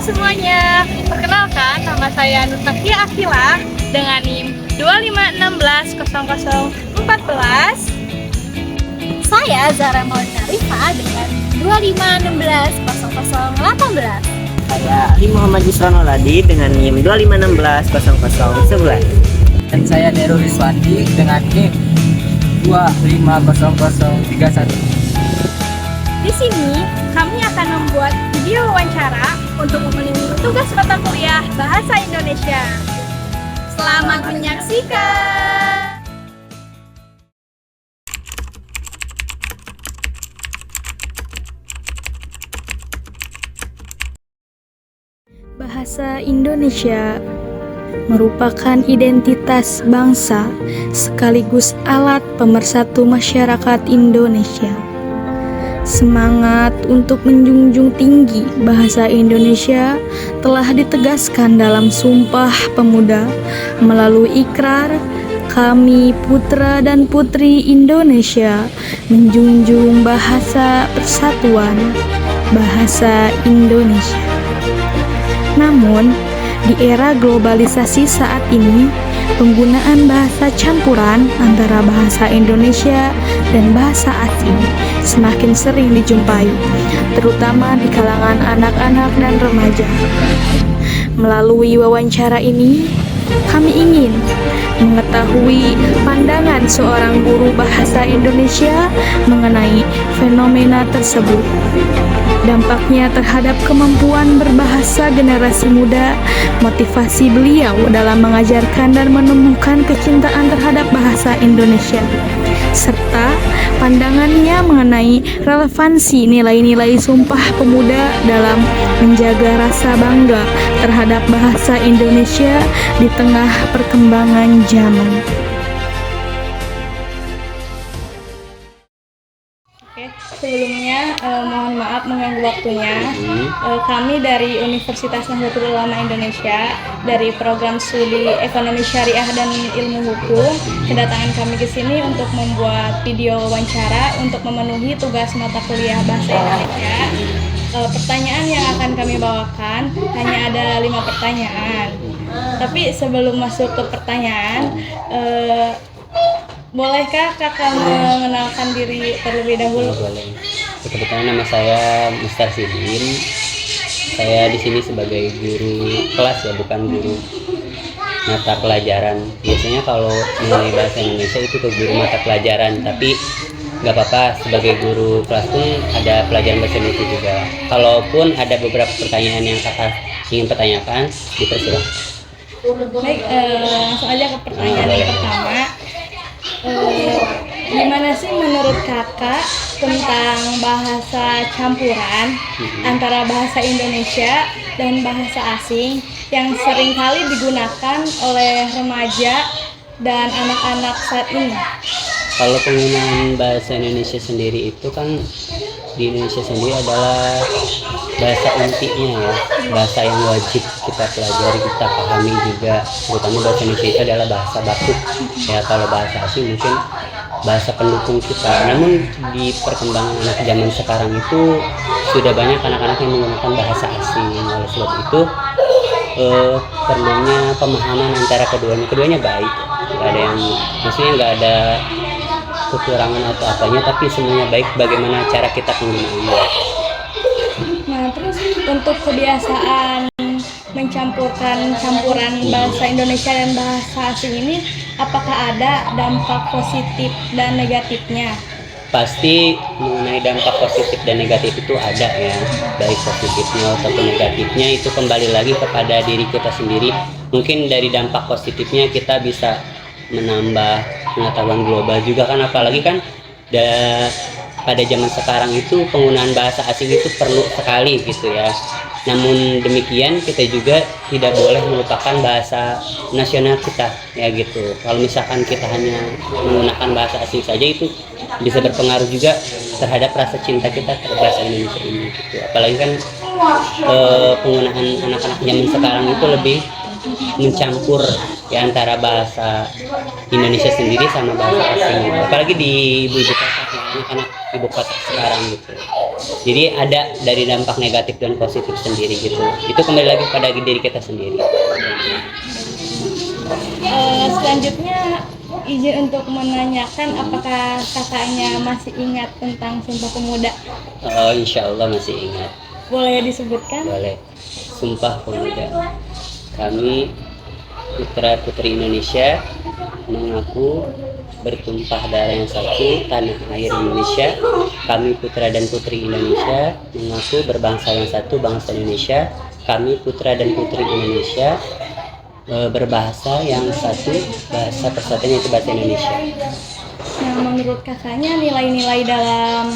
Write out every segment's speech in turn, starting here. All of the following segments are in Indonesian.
semuanya, perkenalkan nama saya Nurfakia Afila dengan NIM 25160014. Saya Zara Maulina Rifa dengan 25160018. Saya Ali Muhammad Yusran Oladi dengan NIM 25160011. Dan saya Nero Rizwandi dengan NIM 250031. Di sini kami akan membuat video wawancara untuk memenuhi tugas mata kuliah Bahasa Indonesia. Selamat menyaksikan. Bahasa Indonesia merupakan identitas bangsa sekaligus alat pemersatu masyarakat Indonesia. Semangat untuk menjunjung tinggi bahasa Indonesia telah ditegaskan dalam Sumpah Pemuda melalui ikrar kami putra dan putri Indonesia menjunjung bahasa persatuan, bahasa Indonesia. Namun, di era globalisasi saat ini, penggunaan bahasa campuran antara bahasa Indonesia dan bahasa asing semakin sering dijumpai, terutama di kalangan anak-anak dan remaja. Melalui wawancara ini, kami ingin mengetahui pandangan seorang guru bahasa Indonesia mengenai fenomena tersebut, dampaknya terhadap kemampuan berbahasa generasi muda, motivasi beliau dalam mengajarkan dan menumbuhkan kecintaan terhadap bahasa Indonesia, serta pandangannya mengenai relevansi nilai-nilai Sumpah Pemuda dalam menjaga rasa bangga terhadap bahasa Indonesia di tengah perkembangan zaman. Sebelumnya mohon maaf mengganggu waktunya. Kami dari Universitas Nahdlatul Ulama Indonesia dari program studi Ekonomi Syariah dan Ilmu Hukum, kedatangan kami ke sini untuk membuat video wawancara untuk memenuhi tugas mata kuliah Bahasa Indonesia. Pertanyaan yang akan kami bawakan hanya ada 5 pertanyaan. Tapi sebelum masuk ke pertanyaan, bolehkah kakak mengenalkan diri terlebih dahulu? Boleh. Kebetulan nama saya Mustar Sidin. Saya di sini sebagai guru kelas ya, bukan guru mata pelajaran. Biasanya kalau mengenai bahasa Indonesia itu ke guru mata pelajaran, tapi nggak apa-apa, sebagai guru kelas pun ada pelajaran bahasa Indonesia juga. Kalaupun ada beberapa pertanyaan yang kakak ingin pertanyakan, dipersilakan. Baik, langsung aja ke pertanyaan yang pertama. Gimana sih menurut kakak tentang bahasa campuran antara bahasa Indonesia dan bahasa asing yang seringkali digunakan oleh remaja dan anak-anak saat ini? Kalau penggunaan bahasa Indonesia sendiri itu kan di Indonesia sendiri adalah bahasa intinya ya, bahasa yang wajib kita pelajari, kita pahami juga, terutama bahasa Indonesia itu adalah bahasa baku ya. Kalau bahasa asing mungkin bahasa pendukung kita. Namun di perkembangan anak zaman sekarang itu sudah banyak anak-anak yang menggunakan bahasa asing. Oleh sebab itu perlunya pemahaman antara keduanya baik, nggak ada yang maksudnya nggak ada kekurangan atau apanya, tapi semuanya baik. Bagaimana cara kita penggunaannya. Nah, terus untuk kebiasaan mencampurkan campuran bahasa Indonesia dan bahasa asing ini, apakah ada dampak positif dan negatifnya? Pasti mengenai dampak positif dan negatif itu ada ya, baik positifnya ataupun negatifnya itu kembali lagi kepada diri kita sendiri. Mungkin dari dampak positifnya kita bisa menambah pengetahuan global juga kan, apalagi kan pada zaman sekarang itu penggunaan bahasa asing itu perlu sekali gitu ya. Namun demikian kita juga tidak boleh melupakan bahasa nasional kita ya gitu. Kalau misalkan kita hanya menggunakan bahasa asing saja, itu bisa berpengaruh juga terhadap rasa cinta kita terhadap bahasa Indonesia ini gitu. Apalagi kan penggunaan anak-anak zaman sekarang itu lebih mencampur ya antara bahasa Indonesia sendiri sama bahasa asing gitu. Apalagi di ibu kota, anak-anak ibu kota sekarang gitu. Jadi ada dari dampak negatif dan positif sendiri gitu. Itu kembali lagi pada diri kita sendiri. Selanjutnya izin untuk menanyakan apakah kakaknya masih ingat tentang Sumpah Pemuda? Oh, insya Allah masih ingat. Boleh disebutkan? Boleh. Sumpah Pemuda. Kami putra putri Indonesia mengaku bertumpah darah yang satu, tanah air Indonesia. Kami putra dan putri Indonesia mengaku berbangsa yang satu, bangsa Indonesia. Kami putra dan putri Indonesia berbahasa yang satu, bahasa persatuan yaitu bahasa Indonesia. Nah, menurut kakaknya nilai-nilai dalam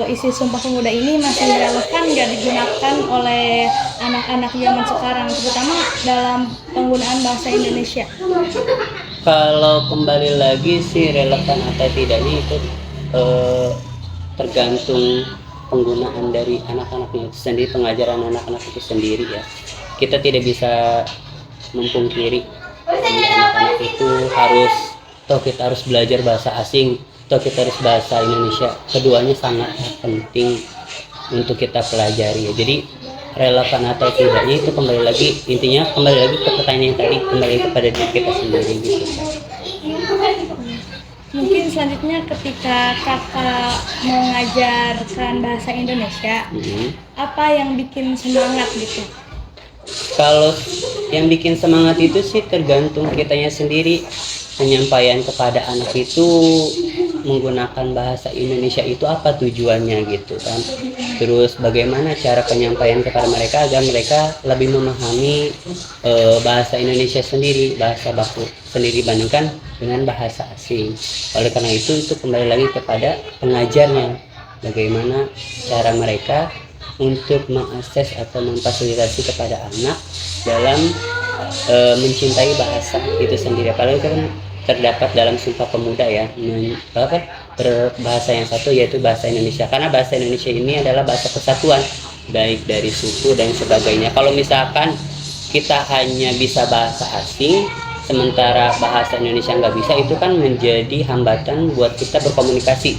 isi Sumpah Pemuda ini masih relevan nggak digunakan oleh anak-anak zaman sekarang, terutama dalam penggunaan bahasa Indonesia? Kalau kembali lagi sih relevan atau tidaknya itu tergantung penggunaan dari anak-anaknya itu sendiri, pengajaran anak-anak itu sendiri ya. Kita tidak bisa mempungkiri anak-anak itu kita harus belajar bahasa asing, kita harus bahasa Indonesia. Keduanya sangat penting untuk kita pelajari ya. Jadi relevan atau tidaknya itu kembali lagi ke pertanyaan yang tadi, kembali kepada diri kita sendiri gitu. Mungkin selanjutnya ketika kakak mengajarkan bahasa Indonesia, apa yang bikin semangat gitu? Kalau yang bikin semangat itu sih tergantung kitanya sendiri. Penyampaian kepada anak itu menggunakan bahasa Indonesia itu apa tujuannya gitu kan. Terus bagaimana cara penyampaian kepada mereka agar mereka lebih memahami bahasa Indonesia sendiri, bahasa baku sendiri dibandingkan dengan bahasa asing. Oleh karena itu kembali lagi kepada pengajarnya, bagaimana cara mereka untuk mengakses atau memfasilitasi kepada anak dalam mencintai bahasa itu sendiri. Apalagi kan terdapat dalam Sumpah Pemuda ya, berbahasa yang satu yaitu bahasa Indonesia, karena bahasa Indonesia ini adalah bahasa persatuan baik dari suku dan sebagainya. Kalau misalkan kita hanya bisa bahasa asing sementara bahasa Indonesia nggak bisa, itu kan menjadi hambatan buat kita berkomunikasi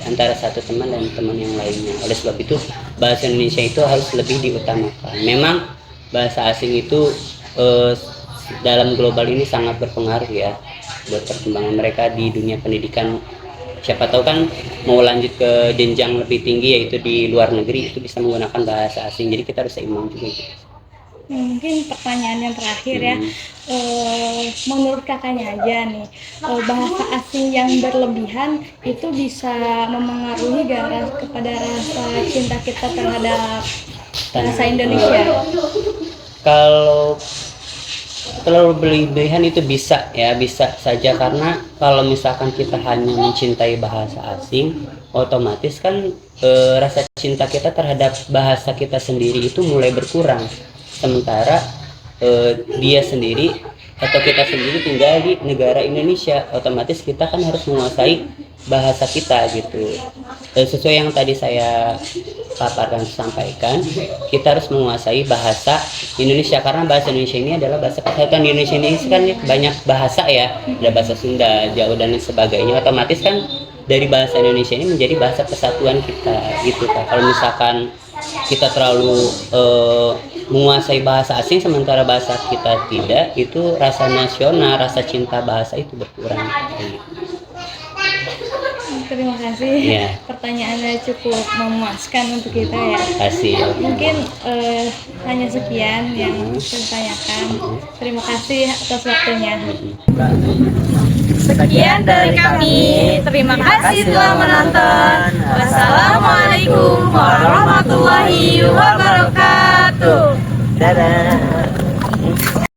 antara satu teman dan teman yang lainnya. Oleh sebab itu bahasa Indonesia itu harus lebih diutamakan. Memang bahasa asing itu dalam global ini sangat berpengaruh ya buat perkembangan mereka di dunia pendidikan. Siapa tahu kan mau lanjut ke jenjang lebih tinggi yaitu di luar negeri, itu bisa menggunakan bahasa asing. Jadi kita harus seimbang juga gitu. Mungkin pertanyaan yang terakhir ya, menurut kakaknya aja nih, bahasa asing yang berlebihan itu bisa memengaruhi kepada rasa cinta kita terhadap bahasa Indonesia? Kalau terlalu berlebihan itu bisa saja, karena kalau misalkan kita hanya mencintai bahasa asing, otomatis kan rasa cinta kita terhadap bahasa kita sendiri itu mulai berkurang. Sementara dia sendiri atau kita sendiri tinggal di negara Indonesia, otomatis kita kan harus menguasai bahasa kita gitu. Sesuai yang tadi saya paparkan, sampaikan, kita harus menguasai bahasa Indonesia, karena bahasa Indonesia ini adalah bahasa persatuan. Di Indonesia ini kan banyak bahasa ya, ada bahasa Sunda, Jawa dan sebagainya. Otomatis kan dari bahasa Indonesia ini menjadi bahasa persatuan kita gitu kan. Kalau misalkan kita terlalu menguasai bahasa asing sementara bahasa kita tidak, itu rasa nasional, rasa cinta bahasa itu berkurang gitu. Terima kasih. Ya. Pertanyaannya cukup memuaskan untuk kita ya. Terima kasih. Mungkin hanya sekian yang saya tanyakan. Terima kasih atas waktunya. Sekian dari kami. Terima kasih telah menonton. Wassalamualaikum warahmatullahi wabarakatuh. Dadah.